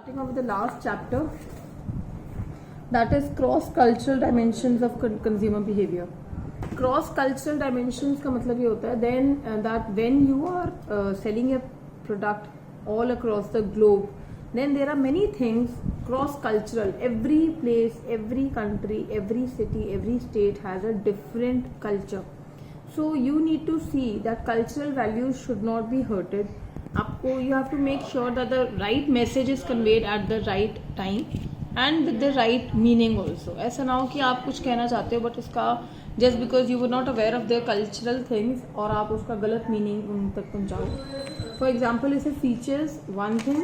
Starting off with the last chapter, that is cross-cultural dimensions of consumer behavior. Cross-cultural dimensions का मतलब ये होता है then that when you are selling a product all across the globe, then there are many things cross-cultural. Every place, every country, every city, every state has a different culture. So you need to see that cultural values should not be hurted. आपको you have to make sure that the right message is conveyed at the right time and with the right meaning also. ऐसा ना हो कि आप कुछ कहना चाहते हो बट उसका just because you were not aware of the cultural things और आप उसका गलत meaning उन तक पहुँचाओ. For example, इसे features one thing.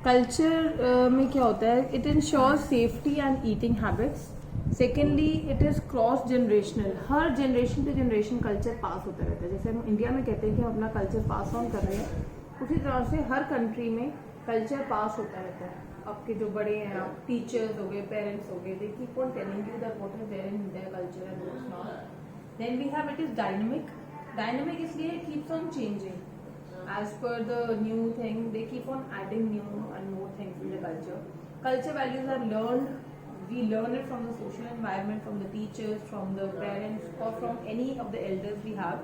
Culture में क्या होता है? It ensures safety and eating habits. Secondly it is cross generational. हर generation to generation culture pass होता रहता है. जैसे हम इंडिया में कहते हैं कि हम अपना कल्चर पास ऑन कर रहे हैं, उसी तरह से हर कंट्री में कल्चर पास होता रहता है. आपके जो बड़े हैं, आप टीचर्स हो गए, पेरेंट्स हो गए, they keep on telling you that what is there in their culture and what is not. Then we have it is dynamic. Dynamic इसलिए keeps on changing as per the new thing. They keep on adding new and more things in the culture. Culture values are learned. We learn it from the social environment, from the teachers, from the parents, or from any of the elders we have.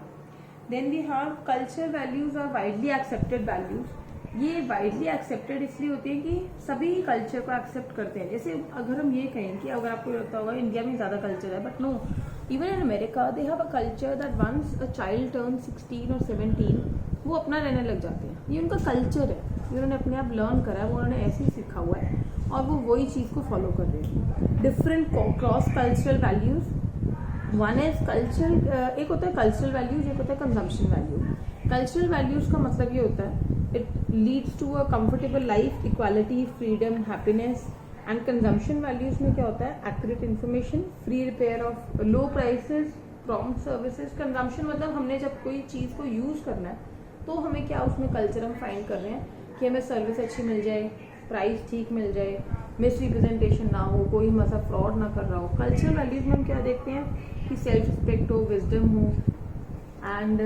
Then we have culture values are widely accepted values. ये widely accepted इसलिए होती है कि सभी culture को accept करते हैं. जैसे अगर हम ये कहें कि अगर आपको लगता होगा इंडिया में ज़्यादा कल्चर है, but no, even in America they have a culture that once a child turn 16 और 17 वो अपना रहने लग जाते हैं. ये उनका कल्चर है, उन्होंने अपने आप लर्न करा है, वो उन्होंने ऐसे ही सीखा हुआ है और वो वही चीज़ को फॉलो कर रहे हैं. Different cross cultural values. One is cultural, एक होता है कल्चरल वैल्यूज, एक होता है कंजम्पशन वैल्यू. कल्चरल वैल्यूज का मतलब ये होता है it leads to a comfortable life, equality, freedom, happiness. And consumption values में क्या होता है? Accurate information, free repair of low prices, prompt services. Consumption मतलब हमने जब कोई चीज़ को यूज़ करना है तो हमें क्या उसमें कल्चर हम फाइंड कर रहे हैं कि हमें सर्विस अच्छी मिल जाए, प्राइस ठीक मिल जाए, मिस रिप्रेजेंटेशन ना हो, कोई मसा फ्रॉड ना कर रहा हो. कल्चरल वैल्यूज में हम क्या देखते हैं कि सेल्फ रिस्पेक्ट हो, विजडम हो. And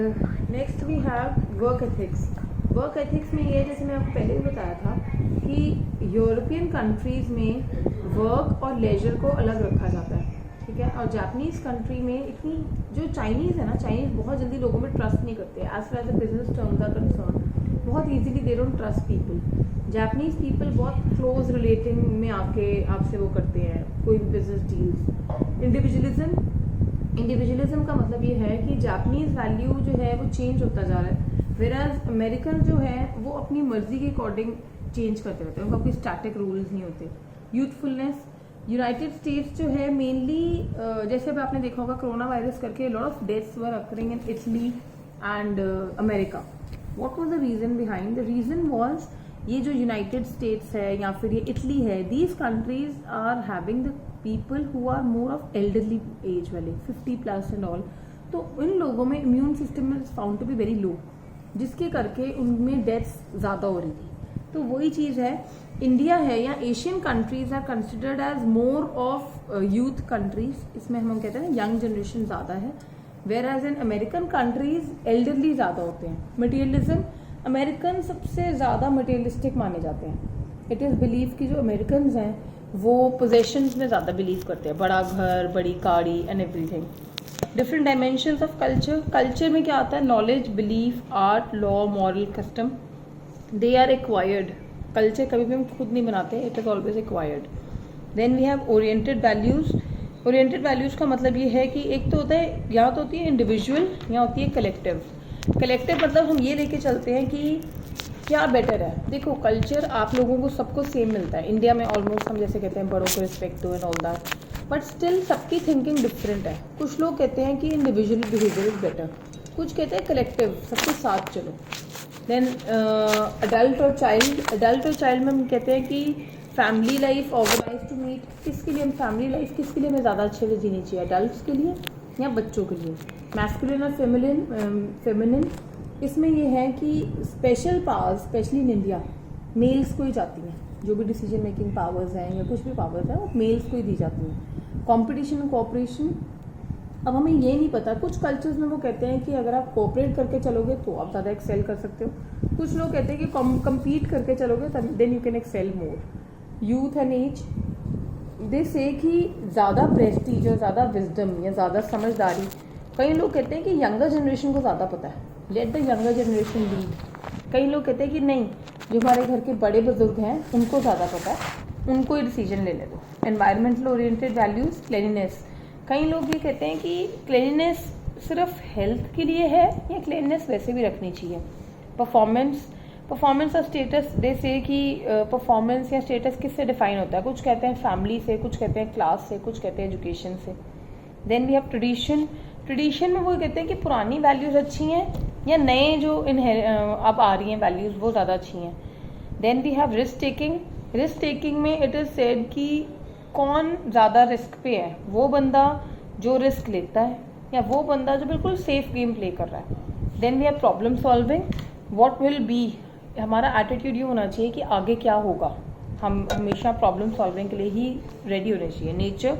next we have work ethics. Work ethics में ये, जैसे मैं आपको पहले भी बताया था कि यूरोपियन कंट्रीज़ में वर्क और लेजर को अलग रखा जाता है, ठीक है. और जापानीज़ कंट्री में इतनी, जो चाइनीज़ है ना, चाइनीज़ बहुत जल्दी लोगों में ट्रस्ट नहीं करते. As far as the business terms are concern, बहुत easily they don't trust people. Japanese people बहुत क्लोज रिलेटिंग में आके आपसे वो करते हैं कोई भी बिजनेस डील्स. इंडिविजुअलिज्म. इंडिविजुअलिज्म का मतलब ये है कि जापानीज़ वैल्यू जो है वो चेंज होता जा रहा है, वेराज अमेरिकन जो है वो अपनी मर्जी के अकॉर्डिंग चेंज करते रहते हैं, उनका कोई स्टैटिक रूल्स नहीं होते. यूथफुलनेस. यूनाइटेड स्टेट्स जो है मेनली, जैसे अब आपने देखा होगा कोरोना वायरस करके lot of deaths were occurring in Italy and America. What was the reason behind? The reason was ये जो यूनाइटेड स्टेट्स है या फिर ये इटली है, these countries are having the people who are more of elderly age वाले, 50+ and all. तो इन लोगों में immune system is found to be very low, जिसके करके उनमें डेथ्स ज़्यादा हो रही थी. तो वही चीज़ है. इंडिया है या Asian countries are considered as more of youth countries. इसमें हम कहते हैं यंग जनरेशन ज़्यादा है, whereas in American countries elderly ज़्यादा होते हैं. मटीरियलिज्म. अमेरिकन सबसे ज़्यादा मटीरियलिस्टिक माने जाते हैं. इट इज़ बिलीव कि जो अमेरिकन हैं वो पोजेशंस में ज़्यादा बिलीव करते हैं, बड़ा घर, बड़ी गाड़ी and everything. Different dimensions of culture. Culture में क्या आता है? Knowledge, belief, art, law, moral, custom. They are acquired. कल्चर कभी भी हम खुद नहीं बनाते, it is always acquired. Then we have oriented values. Oriented values का मतलब ये है कि एक तो होता है, या तो होती है इंडिविजुअल या होती है कलेक्टिव. कलेक्टिव मतलब हम ये लेके चलते हैं कि क्या बेटर है. देखो कल्चर आप लोगों को सबको सेम मिलता है. इंडिया में ऑलमोस्ट हम जैसे कहते हैं बड़ों को रिस्पेक्ट दो and all that, but still सबकी थिंकिंग डिफरेंट है. कुछ लोग कहते हैं कि इंडिविजुअल बिहेवियर इज बेटर, कुछ कहते हैं कलेक्टिव, सबके साथ चलो. देन अडल्ट और चाइल्ड. अडल्ट और चाइल्ड में हम कहते हैं कि family life organize to meet. किसके लिए हम फैमिली लाइफ, किसके लिए हमें ज़्यादा अच्छे से जीनी चाहिए? अडल्ट के लिए या बच्चों के लिए? मैस्कुलिन और फेमिनिन. इसमें ये है कि special powers, specially in India, males को ही जाती हैं. जो भी डिसीजन मेकिंग पावर्स हैं या कुछ भी पावर्स हैं वो मेल्स को ही दी जाती हैं. कंपटीशन और कोऑपरेशन. अब हमें ये नहीं पता, कुछ कल्चर्स में वो कहते हैं कि अगर आप कोऑपरेट करके चलोगे तो आप ज़्यादा एक्सेल कर सकते हो, कुछ लोग कहते हैं कि कम्पीट करके चलोगे then you can excel more. Youth and age they say कि ज़्यादा प्रेस्टीज और ज़्यादा विजडम या ज़्यादा समझदारी, कई लोग कहते हैं कि यंगर जनरेशन को ज़्यादा पता है, let the younger generation lead. कई लोग कहते हैं कि नहीं, जो हमारे घर के बड़े बुजुर्ग हैं उनको ज़्यादा पता है, उनको ही डिसीजन लेने दो। एनवायरमेंटल ओरिएंटेड वैल्यूज़, क्लीनिनेस, कई लोग ये कहते हैं कि क्लीनिनेस सिर्फ हेल्थ के लिए है या क्लीनिनेस वैसे भी रखनी चाहिए। परफॉर्मेंस और स्टेटस दे से कि परफॉर्मेंस या स्टेटस किससे डिफाइन होता है, कुछ कहते हैं फैमिली से, कुछ कहते हैं क्लास से, कुछ कहते हैं एजुकेशन से। देन वी हैव ट्रेडिशन में वो कहते हैं कि पुरानी वैल्यूज़ अच्छी हैं या नए जो अब आ रही हैं वैल्यूज़ वो ज़्यादा अच्छी हैं। Then we have risk taking में इट इज़ सेड कि कौन ज़्यादा रिस्क पे है, वो बंदा जो रिस्क लेता है या वो बंदा जो बिल्कुल सेफ गेम प्ले कर रहा है। Then we have problem solving, what will be, हमारा एटीट्यूड ये होना चाहिए कि आगे क्या होगा, हम हमेशा प्रॉब्लम सॉल्विंग के लिए ही रेडी होने चाहिए। नेचर,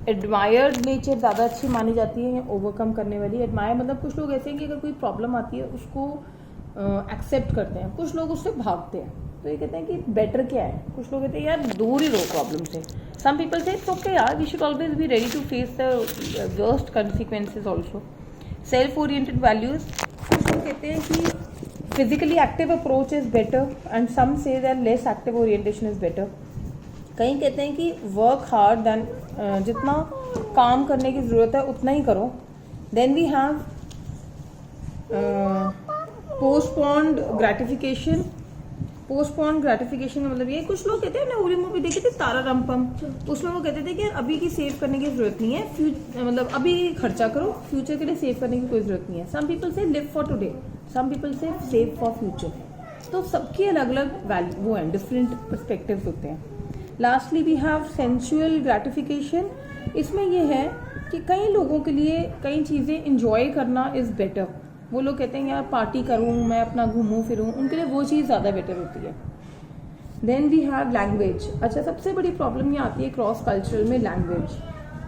एडमायर्ड नेचर ज़्यादा अच्छी मानी जाती है ओवरकम करने वाली। एडमायर मतलब कुछ लोग ऐसे हैं कि अगर कोई प्रॉब्लम आती है उसको एक्सेप्ट करते हैं, कुछ लोग उससे भागते हैं, तो ये कहते हैं कि बेटर क्या है। कुछ लोग कहते हैं यार दूर ही रहो प्रॉब्लम से। Some people say it's okay यार, we should always be ready to face the worst consequences also. Self oriented values, कुछ लोग कहते हैं कि physically active approach is better and some say that less active orientation is better. कहीं कहते हैं कि वर्क हार्ड देन, जितना काम करने की ज़रूरत है उतना ही करो। Then we have postponed gratification का मतलब ये, कुछ लोग कहते हैं ना, उरी मूवी देखी थी तारा रामपम, उसमें वो कहते थे कि अभी की सेव करने की जरूरत नहीं है, मतलब अभी खर्चा करो, फ्यूचर के लिए सेव करने की कोई जरूरत नहीं है। Some people say live for today, some people say save for future. तो सबकी अलग अलग वैल्यू वो हैं, डिफरेंट पर्सपेक्टिव्स होते हैं। Lastly we have sensual gratification, इसमें यह है कि कई लोगों के लिए कई चीज़ें इंजॉय करना इज़ बेटर। वो लोग कहते हैं यार पार्टी करूँ, मैं अपना घूमूं फिरूँ, उनके लिए वो चीज़ ज़्यादा बेटर होती है। Then we have language. अच्छा, सबसे बड़ी प्रॉब्लम ये आती है क्रॉस कल्चरल में लैंग्वेज।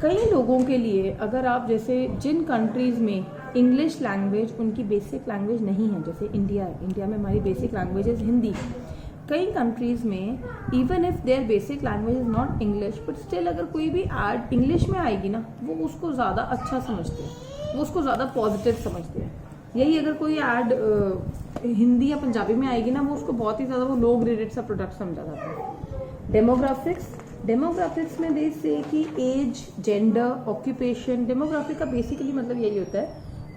कई लोगों के लिए अगर आप जैसे जिन कंट्रीज़ में इंग्लिश लैंग्वेज उनकी बेसिक लैंग्वेज नहीं है, जैसे इंडिया है, इंडिया में हमारी बेसिक लैंग्वेज इज़ हिंदी। कई कंट्रीज़ में even if their basic language is not English, but still अगर कोई भी ऐड इंग्लिश में आएगी ना, वो उसको ज़्यादा अच्छा समझते हैं, वो उसको ज़्यादा पॉजिटिव समझते हैं। यही अगर कोई ऐड हिंदी या पंजाबी में आएगी ना, वो उसको बहुत ही ज़्यादा वो लो ग्रेडेड सा प्रोडक्ट समझा जाता है। डेमोग्राफिक्स में देश से कि एज, जेंडर, ऑक्यूपेशन। डेमोग्राफिक का बेसिकली मतलब यही होता है,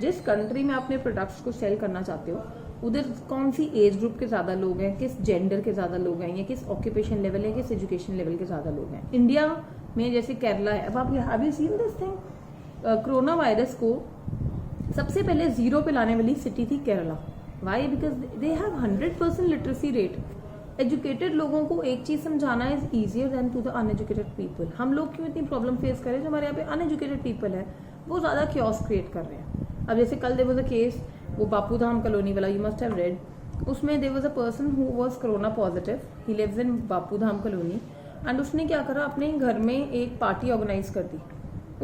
जिस कंट्री में अपने प्रोडक्ट्स को सेल करना चाहते हो उधर कौन सी एज ग्रुप के ज़्यादा लोग हैं, किस जेंडर के ज़्यादा लोग हैं, या किस ऑक्यूपेशन लेवल है, किस एजुकेशन लेवल के ज़्यादा लोग हैं। इंडिया में जैसे केरला है, अब आप have you seen this thing, corona virus को सबसे पहले जीरो पे लाने वाली सिटी थी Kerala. Why? Because they have 100% literacy rate. Educated लोगों को एक चीज़ समझाना is easier than to the uneducated people. हम लोग क्यों इतनी प्रॉब्लम फेस कर रहे हैं, जो हमारे यहाँ पे अनएजुकेटेड पीपल है वो ज़्यादा क्योस क्रिएट कर रहे हैं। अब जैसे कल देयर वाज अ केस, वो बापू धाम कॉलोनी वाला, यू मस्ट हैव रेड, उसमें there was a person who was corona positive, he lives in Bapu Dham colony, and उसने क्या करा, अपने घर में एक पार्टी ऑर्गेनाइज कर दी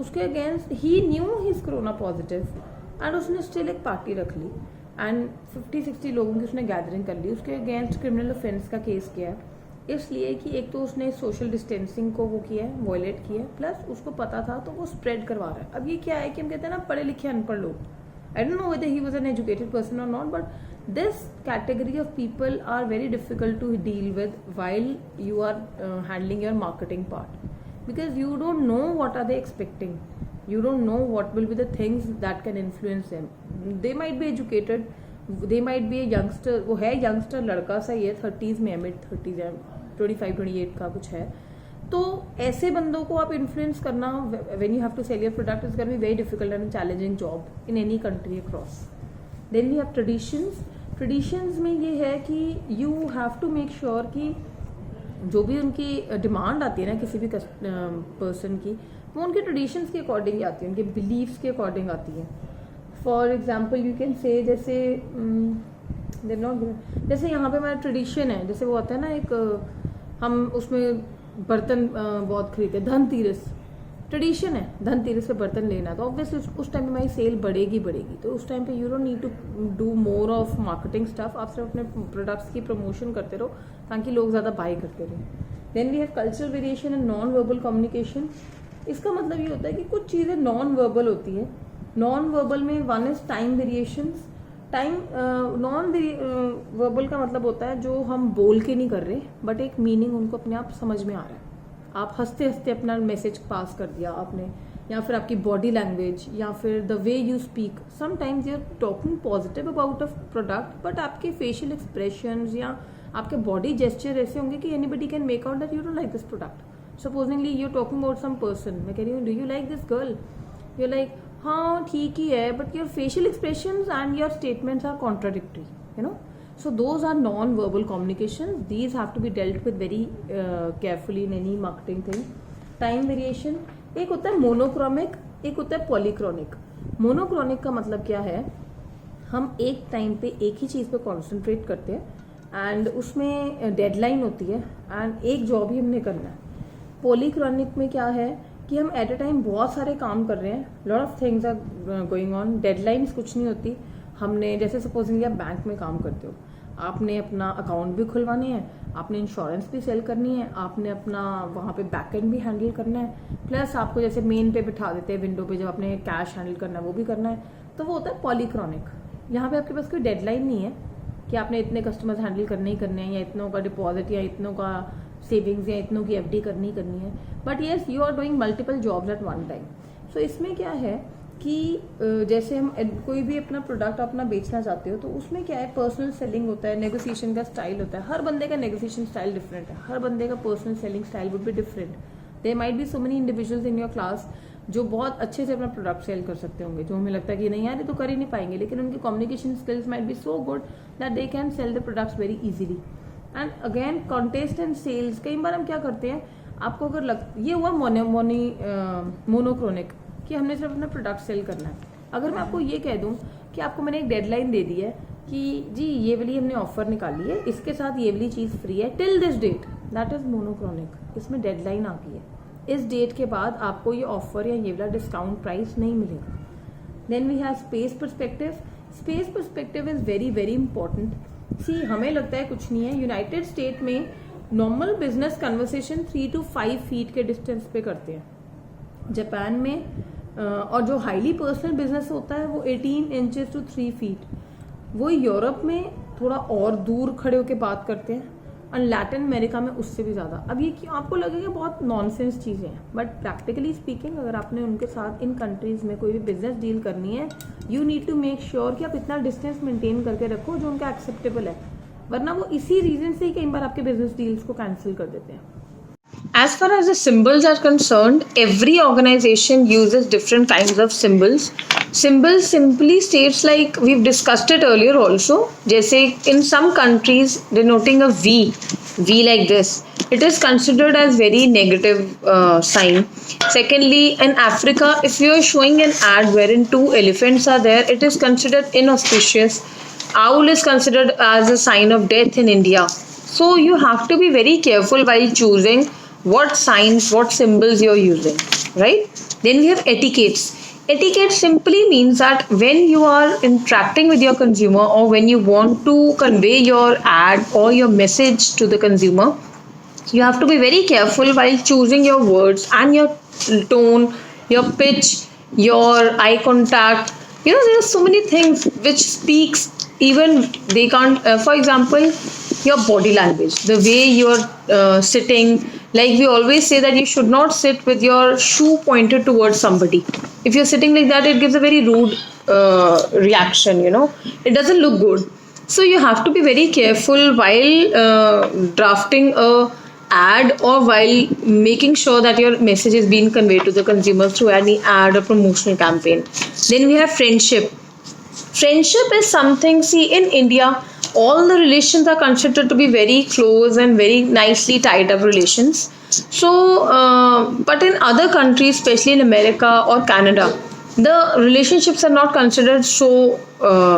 उसके against. He new he is corona positive and उसने स्टिल एक पार्टी रख ली एंड 50-60 लोगों की उसने गैदरिंग कर ली। उसके अगेंस्ट क्रिमिनल ऑफेंस का केस किया है, इसलिए कि एक तो उसने सोशल डिस्टेंसिंग को वो किया है, वॉयलेट किया है, प्लस उसको पता था तो वो स्प्रेड करवा रहा है। अब ये क्या है कि हम कहते हैं ना पढ़े लिखे अनपढ़ लोग, I don't know whether he was an educated person और not, but this category of people are very difficult to deal with while you are handling your marketing part, because you don't know what are they expecting, you don't know what will be the things that can influence them. They might be educated, they might be a youngster, वो है youngster, लड़का सा ही है, 30s में है, mid 30s है, 25-28 का कुछ है। तो ऐसे बंदों को आप इन्फ्लुएंस करना when you have to sell your product is going to be very difficult and a challenging job in any country across. Then we have traditions. Traditions में ये है कि you have to make sure कि जो भी उनकी demand आती है ना किसी भी पर्सन की, वो उनके ट्रेडिशंस के अकॉर्डिंग आती है, उनके बिलीव्स के अकॉर्डिंग आती है। For example you can say जैसे जैसे यहाँ पे हमारा ट्रेडिशन है, जैसे वो आता है ना एक हम उसमें बर्तन बहुत खरीदते हैं, धनतेरस, ट्रेडिशन है धनतेरस पे बर्तन लेना, तो ऑब्वियसली उस टाइम पे हमारी सेल बढ़ेगी। तो उस टाइम पे you don't need to do more of marketing stuff, आप सिर्फ अपने प्रोडक्ट्स की प्रमोशन करते रहो ताकि लोग ज़्यादा बाय करते रहे। Then we have cultural variation and non verbal communication. इसका मतलब ये होता है कि कुछ चीज़ें नॉन वर्बल होती है। नॉन वर्बल में one is time variations. Time non verbal का मतलब होता है जो हम बोल के नहीं कर रहे बट एक मीनिंग उनको अपने आप समझ में आ रहा है। आप हंसते हंसते अपना मैसेज पास कर दिया आपने, या फिर आपकी बॉडी लैंग्वेज, या फिर the way you speak. Sometimes you are talking positive about a product but आपके फेशियल एक्सप्रेशंस या आपके बॉडी जेस्चर ऐसे होंगे कि anybody can make out that you don't like this product. Supposingly you are talking about some person, मैं कह रही हूँ do you like this girl, you like हाँ ठीक ही है, but your facial expressions and your statements are contradictory, you no. So those are non-verbal communications. These have to be dealt with very carefully in any marketing thing. Time variation, एक होता है monochromic, एक होता है polychronic. Monochronic का मतलब क्या है, हम एक टाइम पे एक ही चीज़ पे कॉन्सेंट्रेट करते हैं एंड उसमें डेडलाइन होती है एंड एक जॉब ही हमने करना है। पॉलीक्रोनिक में क्या है कि हम एट अ टाइम बहुत सारे काम कर रहे हैं, lot of things are going on, deadlines कुछ नहीं होती। हमने जैसे सपोजिंग आप बैंक में काम करते हो, आपने अपना अकाउंट भी खुलवाने हैं, आपने इंश्योरेंस भी सेल करनी है, आपने अपना वहाँ पे बैकएंड भी हैंडल करना है, प्लस आपको जैसे मेन पे बिठा देते हैं विंडो पे जब आपने कैश हैंडल करना है वो भी करना है। तो वो होता है पॉलीक्रोनिक। यहाँ पे आपके पास कोई डेडलाइन नहीं है कि आपने इतने कस्टमर्स हैंडल करने ही करने हैं, या इतनों का डिपॉजिट या इतनों का सेविंग्स या इतनों की एफडी करनी है। But yes, you are doing multiple jobs at one time. So इसमें क्या है कि जैसे हम कोई भी अपना प्रोडक्ट अपना बेचना चाहते हो तो उसमें क्या है, पर्सनल सेलिंग होता है, नेगोशिएशन का स्टाइल होता है। हर बंदे का नेगोशिएशन स्टाइल डिफरेंट है, हर बंदे का personal selling style would be different. There might be so many individuals in your class जो बहुत अच्छे से अपना प्रोडक्ट सेल कर सकते होंगे, जो हमें लगता है कि नहीं यार ये तो कर ही नहीं पाएंगे, लेकिन उनकी communication skills might be so good that they can sell the products very easily. And again contest and sales, कई बार हम क्या करते हैं, आपको अगर ये हुआ मोनोक्रोनिक कि हमने सिर्फ अपना प्रोडक्ट सेल करना है। अगर मैं आपको ये कह दूं कि आपको मैंने एक डेडलाइन दे दी है कि जी ये वाली हमने ऑफर निकाली है, इसके साथ ये वाली चीज़ फ्री है till this date, that is monochronic. इसमें डेडलाइन आती है, इस डेट के बाद आपको ये ऑफर या ये वाला डिस्काउंट प्राइस नहीं मिलेगा। Then we have space perspective. Space perspective is very very important. See हमें लगता है कुछ नहीं है, यूनाइटेड स्टेट में normal business conversation 3 to 5 feet के डिस्टेंस पे करते हैं। जापान में और जो हाईली पर्सनल बिजनेस होता है वो 18 इंचेस to 3 फीट। वो यूरोप में थोड़ा और दूर खड़े होकर बात करते हैं और लैटिन अमेरिका में उससे भी ज़्यादा। अब ये क्यों आपको लगेगा बहुत नॉनसेंस चीज़ें हैं, बट प्रैक्टिकली स्पीकिंग अगर आपने उनके साथ इन कंट्रीज़ में कोई भी बिजनेस डील करनी है, you need to make sure कि आप इतना डिस्टेंस मेंटेन करके रखो जो उनका एक्सेप्टेबल है, वरना वो इसी रीजन से ही कई बार आपके बिजनेस डील्स को कैंसिल कर देते हैं। As far as the symbols are concerned, every organization uses different kinds of symbols. Symbols simply states like we've discussed it earlier also. जैसे in some countries denoting a V like this, it is considered as very negative sign. Secondly, in Africa, if you are showing an ad wherein 2 elephants are there, it is considered inauspicious. Owl is considered as a sign of death in India. So you have to be very careful while choosing what signs, what symbols you're using, right? Then we have etiquettes. Etiquette simply means that when you are interacting with your consumer or when you want to convey your ad or your message to the consumer, you have to be very careful while choosing your words and your tone, your pitch, your eye contact. You know, there are so many things which speaks, even they can't, for example, your body language, the way you're sitting. Like we always say that you should not sit with your shoe pointed towards somebody. If you're sitting like that, it gives a very rude reaction, you know. It doesn't look good. So you have to be very careful while drafting a ad or while making sure that your message is being conveyed to the consumers through any ad or promotional campaign. Then we have friendship. Friendship is something, see, in India, all the relations are considered to be very close and very nicely tied up relations. So, but in other countries, especially in America or Canada, the relationships are not considered so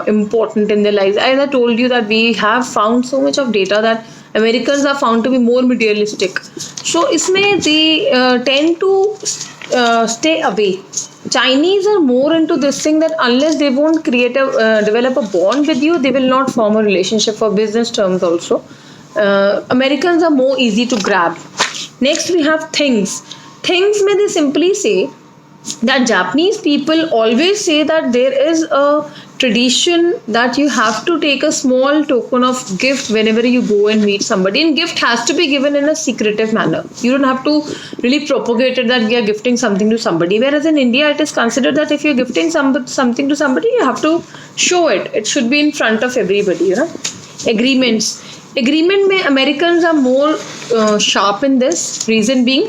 important in their lives. As I told you that we have found so much of data that Americans are found to be more materialistic. So, isme they tend to stay away. Chinese are more into this thing that unless they won't develop a bond with you, they will not form a relationship for business terms also. Americans are more easy to grab. Next we have things. Things may they simply say that Japanese people always say that there is a tradition that you have to take a small token of gift whenever you go and meet somebody, and gift has to be given in a secretive manner. You don't have to really propagate it that you are gifting something to somebody, whereas in India it is considered that if you're gifting something to somebody, you have to show it should be in front of everybody, you know. Agreement may Americans are more sharp in this. Reason being,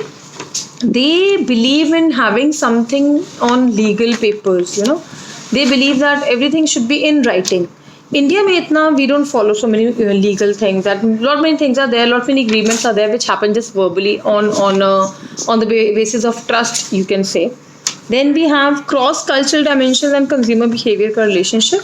they believe in having something on legal papers, you know. They believe that everything should be in writing. India mein itna, we don't follow so many legal things. That lot many things are there, lot many agreements are there which happen just verbally on the basis of trust, you can say. Then we have cross-cultural dimensions and consumer behavior ka relationship.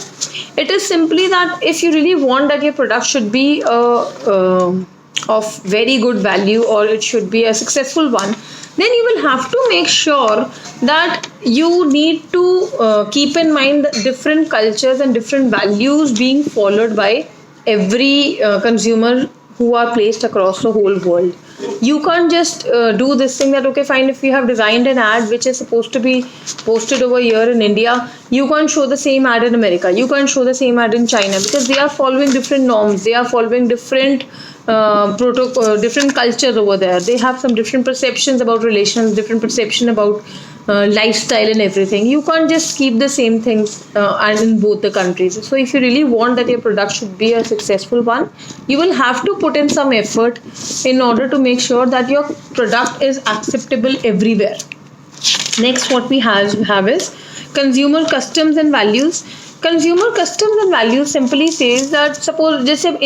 It is simply that if you really want that your product should be of very good value, or it should be a successful one, then you will have to make sure that you need to keep in mind the different cultures and different values being followed by every consumer who are placed across the whole world. You can't just do this thing that, okay, fine, if you have designed an ad which is supposed to be posted over here in India, you can't show the same ad in America, you can't show the same ad in China, because they are following different norms, they are following different different cultures over there. They have some different perceptions about relations, different perception about lifestyle and everything. You can't just keep the same things and in both the countries. So if you really want that your product should be a successful one, you will have to put in some effort in order to make sure that your product is acceptable everywhere. Next, what we have is consumer customs and values. Consumer customs and values simply says that, suppose just say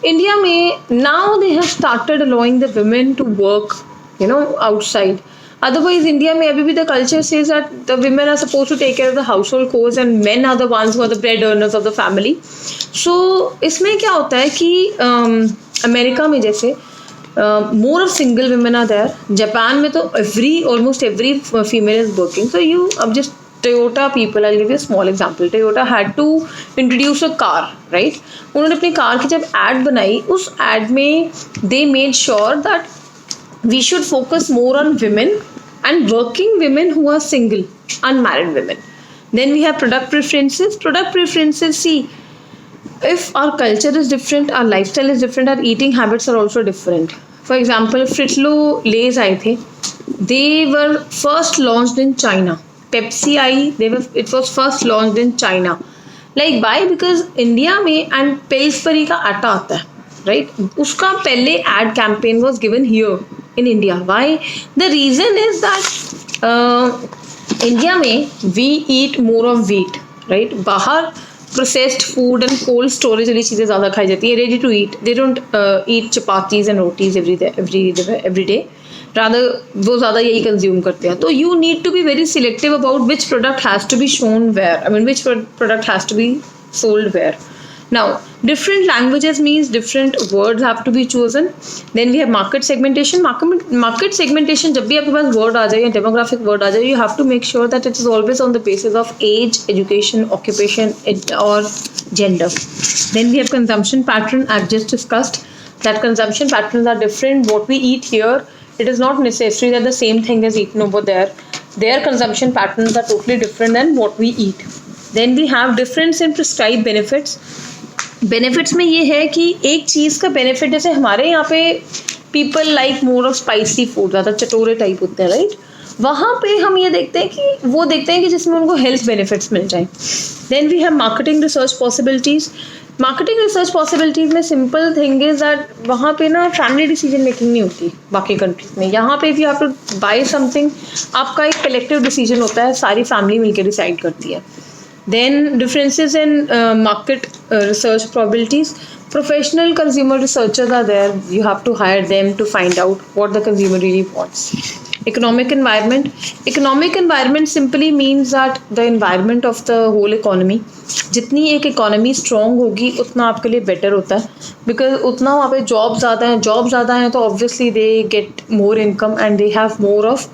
India may now they have started allowing the women to work, you know, outside. Otherwise, India may maybe the culture says that the women are supposed to take care of the household chores and men are the ones who are the bread earners of the family. So, इसमें क्या होता है कि America में जैसे more of single women are there. Japan में तो almost every female is working. So you just Toyota people, I'll give you a small example. Toyota had to introduce a car, right? उन्होंने अपनी car की जब ad बनाई, उस ad में they made sure that we should focus more on women and working women who are single, unmarried women. Then we have product preferences. Product preferences, see, if our culture is different, our lifestyle is different, our eating habits are also different. For example, Fritlo Lays आए थे, they were first launched in China. Pepsi I, it was first launched in China. Like why? Because India में and Pillsbury का आटा आता है, right? उसका पहले ad campaign was given here in India. Why? The reason is that India में we eat more of wheat, right? बाहर processed food and cold storage वाली चीज़ें ज़्यादा खाई जाती है. Ready to eat. They don't eat chapatis and rotis every day. Rather वो ज़्यादा यही consume करते हैं. तो you need to be very selective about which product has to be shown where. I mean, which product has to be sold where. Now, different languages means different words have to be chosen. Then we have market segmentation. Market segmentation, जब भी आपके पास word आ जाए या demographic word आ जाए, you have to make sure that it is always on the basis of age, education, occupation, or gender. Then we have consumption pattern. I've just discussed that consumption patterns are different. What we eat here, it is not necessary that the same thing is eaten over there. Their consumption patterns are totally different than what we eat. Then we have difference in prescribed benefits. Benefits में ये है कि एक चीज़ का benefit, जैसे हमारे यहाँ पे people like more of spicy food, ज़्यादा चटोरे टाइप होते हैं, राइट? वहाँ पे हम ये देखते हैं कि जिसमें उनको हेल्थ बेनिफिट्स मिल जाए. Then we have marketing research possibilities. Marketing research possibilities में सिंपल थिंग इज दैट वहाँ पे ना फैमिली डिसीजन मेकिंग नहीं होती बाकी कंट्रीज में. यहाँ पे भी आप बाय समथिंग, आपका एक कलेक्टिव डिसीजन होता है, सारी फैमिली मिलकर डिसाइड करती है. Then differences in market research probabilities. Professional consumer researchers are there. You have to hire them to find out what the consumer really wants. Economic environment. Economic environment simply means that the environment of the whole economy. जितनी एक economy strong होगी उतना आपके लिए better होता है, because उतना वहाँ पे jobs ज़्यादा हैं तो obviously they get more income and they have more of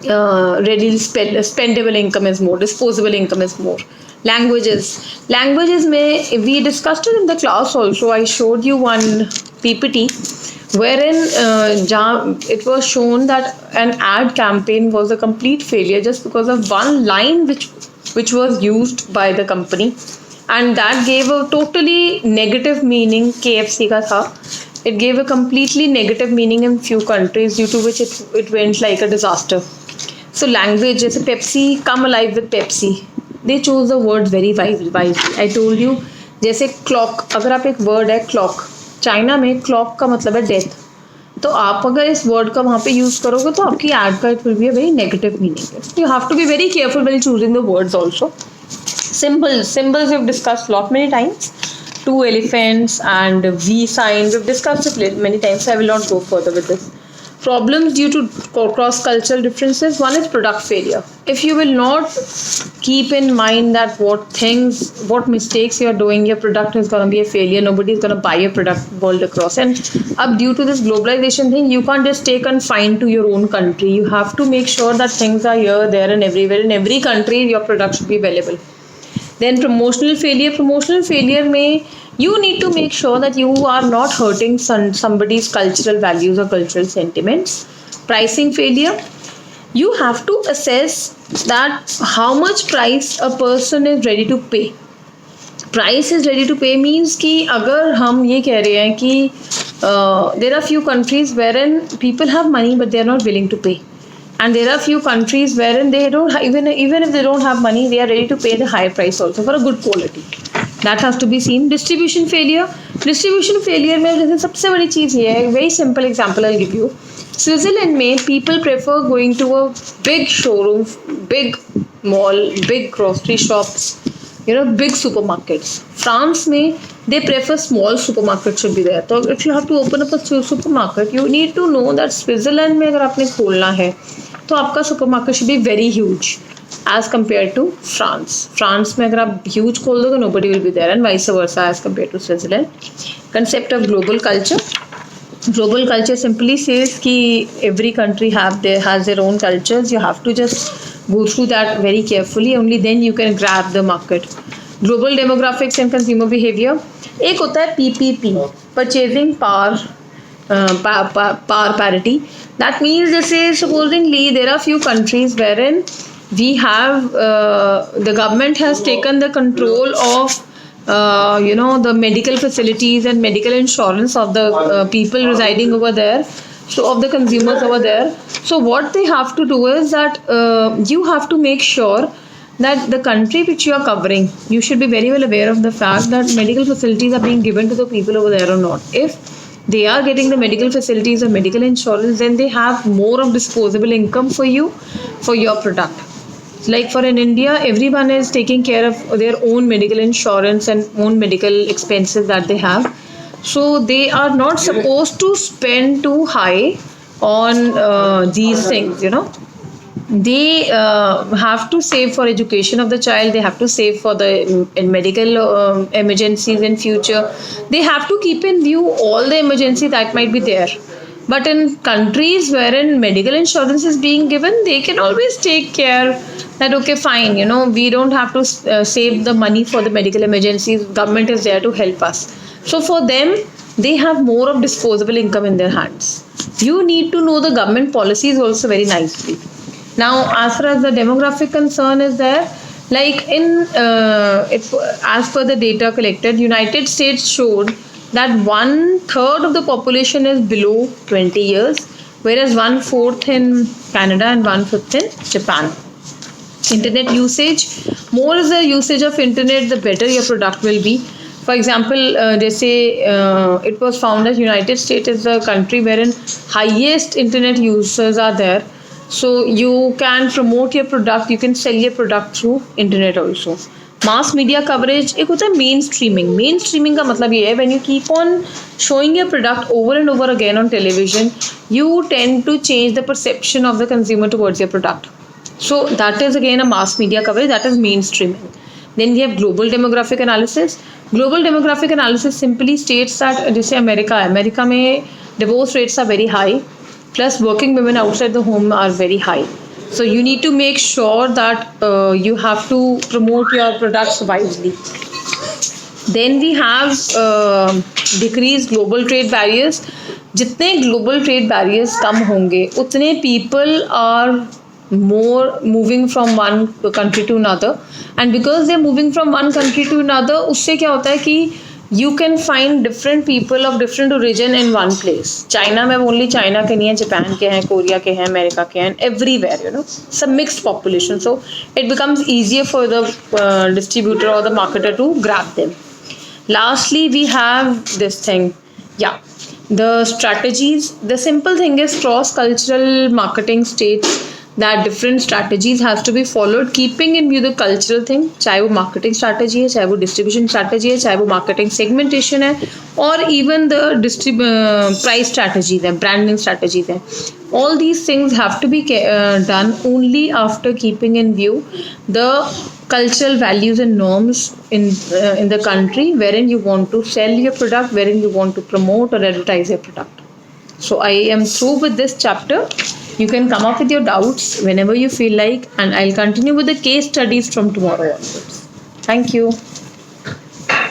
readily spendable income is more, disposable income is more. Languages may, we discussed it in the class also. I showed you one PPT wherein it was shown that an ad campaign was a complete failure just because of one line which was used by the company, and that gave a totally negative meaning. KFC ka tha. It gave a completely negative meaning in few countries, due to which it went like a disaster. So language, जैसे Pepsi, come alive with Pepsi. They chose the words very wisely. I told you, जैसे clock, अगर आप एक word है clock, China में clock का मतलब है death. तो आप अगर इस word का वहाँ पे use करोगे तो आपकी ad का it will be a very negative meaning. You have to be very careful when choosing the words also. Symbols we've discussed lot many times. Two elephants and V sign, we've discussed it many times, so I will not go further with this. Problems due to cross-cultural differences. One is product failure. If you will not keep in mind that what mistakes you are doing, your product is going to be a failure. Nobody is going to buy your product world across. And due to this globalization thing, you can't just stay confined to your own country. You have to make sure that things are here, there, and everywhere. In every country, your product should be available. Then promotional failure may, you need to make sure that you are not hurting somebody's cultural values or cultural sentiments. Pricing failure, you have to assess that how much price a person is ready to pay. Price is ready to pay means कि अगर हम ये कह रहे हैं कि there are few countries wherein people have money but they are not willing to pay. And there are few countries wherein they don't, even if they don't have money, they are ready to pay the higher price also for a good quality. That has to be seen. Distribution failure में जैसे सबसे बड़ी चीज़ ये है, very simple example I'll give you. Switzerland में people prefer going to a big showroom, big mall, big grocery shops, big supermarkets. France में they prefer small supermarkets should be there. So if you have to open up a supermarket, you need to know that Switzerland में अगर आपने खोलना है तो आपका supermarket should be very huge as compared to France. France में अगर आप huge खोल दोगे, nobody will be there, and vice versa as compared to Switzerland. Concept of global culture. Global culture simply says कि every country has their own cultures. You have to just go through that very carefully. Only then you can grab the market. Global demographics and consumer behavior. एक होता है PPP, purchasing power parity. That means जैसे supposedly there are few countries wherein we have the government has taken the control of the medical facilities and medical insurance of the people residing over there, so of the consumers over there. So what they have to do is that you have to make sure that the country which you are covering, you should be very well aware of the fact that medical facilities are being given to the people over there or not. If they are getting the medical facilities or medical insurance, then they have more of disposable income for you, for your product. Like for in India, everyone is taking care of their own medical insurance and own medical expenses that they have. So they are not supposed to spend too high on these things, They have to save for education of the child. They have to save for the medical emergencies in future. They have to keep in view all the emergency that might be there. But in countries wherein medical insurance is being given, they can always take care that, okay, fine, we don't have to save the money for the medical emergencies. Government is there to help us. So for them, they have more of disposable income in their hands. You need to know the government policies also very nicely. Now, as far as the demographic concern is there, like as per the data collected, United States showed that 1/3 of the population is below 20 years, whereas 1/4 in Canada and 1/5 in Japan. Internet usage, more is the usage of internet, the better your product will be. For example, they say it was found that United States is the country wherein highest internet users are there. So you can promote your product, you can sell your product through internet also. Mass media coverage, एक होता है mainstreaming. Mainstreaming का मतलब ये है when you keep on showing your product over and over again on television, you tend to change the perception of the consumer towards your product. So that is again a mass media coverage, that is mainstreaming. Then we have global demographic analysis. Global demographic analysis simply states that जैसे America में divorce rates are very high, plus working women outside the home are very high. So you need to make sure that you have to promote your products wisely. Then we have decreased global trade barriers. जितने global trade barriers कम होंगे उतने people are more moving from one country to another, and because they're moving from one country to another उससे क्या होता है कि you can find different people of different origin in one place. China में only China के नहीं है, Japan के हैं, कोरिया के हैं, अमेरिका के हैं, everywhere, you know, some mixed population. So it becomes easier for the distributor or the marketer to grab them. Lastly, we have this thing. Yeah, the strategies. The simple thing is cross-cultural marketing states that different strategies has to be followed, keeping in view the cultural thing. चाहे वो marketing strategy है, चाहे वो distribution strategy है, चाहे वो marketing segmentation है, और even the price strategies है, branding strategies है. All these things have to be done only after keeping in view the cultural values and norms in the country wherein you want to sell your product, wherein you want to promote or advertise your product. So I am through with this chapter. You can come up with your doubts whenever you feel like, and I'll continue with the case studies from tomorrow onwards. Thank you.